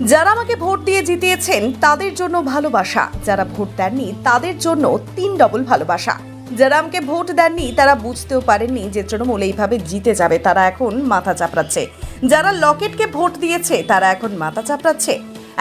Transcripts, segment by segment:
যারা আমাকে ভোট দিয়ে জিতিয়েছেন তাদের জন্য ভালোবাসা, যারা ভোট দেননি তাদের জন্য 3 ডবল ভালোবাসা। যারা আমাকে ভোট দেননি তারা বুঝতেও পারেননি যে তৃণমূল এইভাবে জিতে যাবে, তারা এখন মাথা চাপড়াচ্ছে। যারা লকেটকে ভোট দিয়েছে তারা এখন মাথা চাপড়াচ্ছে।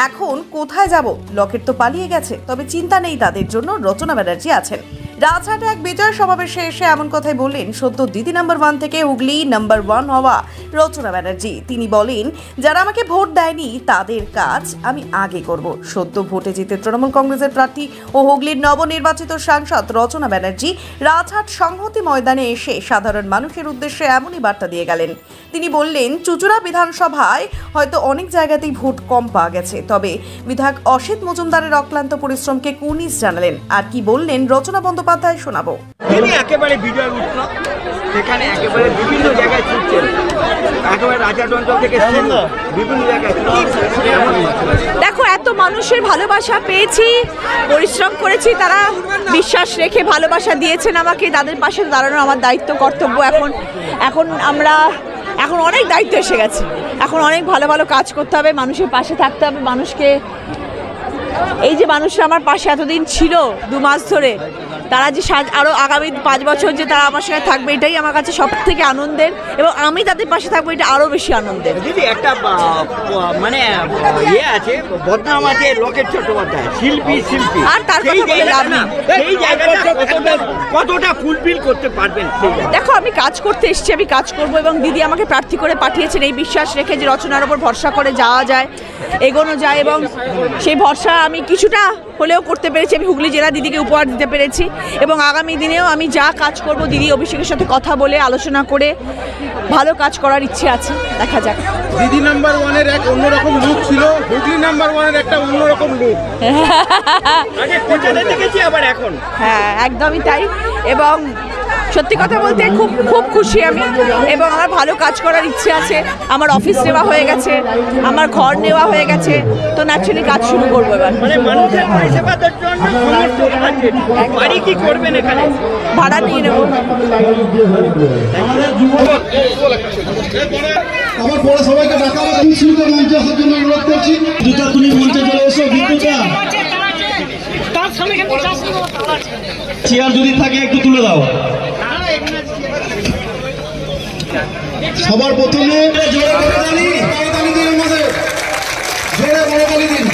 এখন কোথায় যাব? লকেট তো পালিয়ে গেছে, তবে চিন্তা নেই তাদের জন্য, রচনা ব্যানার্জি আছেন। রাজহাটে এক বিজয় সমাবেশে এসে এমন কথাই বললেন সদ্য দিদি নাম্বার 1 থেকে হুগলি নাম্বার 1 হওয়া রচনা ব্যানার্জি। তিনি বলেন, যারা আমাকে ভোট দেয়নি তাদের কাজ আমি আগে করব। সদ্য ভোটে জিতে তৃণমূল কংগ্রেসের প্রার্থী ও হুগলির নবনির্বাচিত সাংসদ রচনা ব্যানার্জি রাজহাট সংহতি ময়দানে এসে সাধারণ মানুষের উদ্দেশ্যে এমনই বার্তা দিয়ে গেলেন। তিনি বললেন, চুঁচুড়া বিধানসভায় হয়তো অনেক জায়গাতেই ভোট কম পাওয়া গেছে, তবে বিধায়ক অসিত মজুমদারের অক্লান্ত পরিশ্রমকে কুর্নিশ জানালেন। আর কি বললেন রচনা বন্দ্যোপাধ্যায় শোনাবো। তিনি একেবারে বিজয় উৎসব, সেখানে একেবারে বিভিন্ন জায়গায় ছুটছেন, একেবারে রাজহাট অঞ্চল থেকে বিভিন্ন জায়গায়। দেখো, এত মানুষের ভালোবাসা পেয়েছি, পরিশ্রম করেছি, তারা বিশ্বাস রেখে ভালোবাসা দিয়েছেন আমাকে, তাদের পাশে দাঁড়ানো আমার দায়িত্ব, কর্তব্য। এখন অনেক দায়িত্ব এসে গেছে, এখন অনেক ভালো ভালো কাজ করতে হবে, মানুষের পাশে থাকতে হবে, মানুষকে। এই যে মানুষরা আমার পাশে এতদিন ছিল 2 মাস ধরে, তারা যে আরও আগামী 5 বছর যে তারা আমার সঙ্গে থাকবে, এটাই আমার কাছে সব থেকে আনন্দের, এবং আমি তাদের পাশে থাকবো, এটা আরও বেশি আনন্দের। দিদি, একটা মানে আছে, বদনাম আছে লকেট চট্টোপাধ্যায়, শিল্পী, আর তার কথা বলে লাভ নেই। সেই জায়গাটা কতটা ফুলফিল করতে পারবেন? দেখো, আমি কাজ করতে এসেছি, আমি কাজ করব, এবং দিদি আমাকে প্রার্থী করে পাঠিয়েছেন এই বিশ্বাস রেখে যে রচনার ওপর ভরসা করে যাওয়া যায়, এগোনো যায়, এবং সেই ভরসা আমি কিছুটা হলেও করতে পেরেছি। আমি হুগলি জেলা দিদিকে উপহার দিতে পেরেছি, এবং আগামী দিনেও আমি যা কাজ করব দিদি অভিষেকের সাথে কথা বলে আলোচনা করে ভালো কাজ করার ইচ্ছে আছে, দেখা যাক। দিদি নাম্বার 1-এর এক অন্যরকম লুক ছিল, হুগলি নাম্বার 1-এর একটা অন্যরকম লুক। হ্যাঁ, একদমই তাই, এবং সত্যি কথা বলতে খুব খুব খুশি আমি, এবং আমার ভালো কাজ করার ইচ্ছে আছে। আমার অফিস নেওয়া হয়ে গেছে, আমার ঘর নেওয়া হয়ে গেছে, তো ন্যাচারালি কাজ শুরু করবো এবার। ভাড়া নিয়ে নেবো। আমার পরে সবাইকে ডাকা হবে, আমি শুরু করে মঞ্চে আসার জন্য অনুরোধ করছি। দুটা তুমি মঞ্চে চলে এসো, বিদ্যুৎটা চেয়ার যদি থাকে একটু তুলে দাও। সবার প্রথমে জোরে করতালি দিন, আমাদের জোরে করতালি দিন।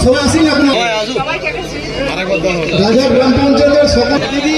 সবাই আসেন, আপনার রাজহাট গ্রাম পঞ্চায়েতের সকল দিদি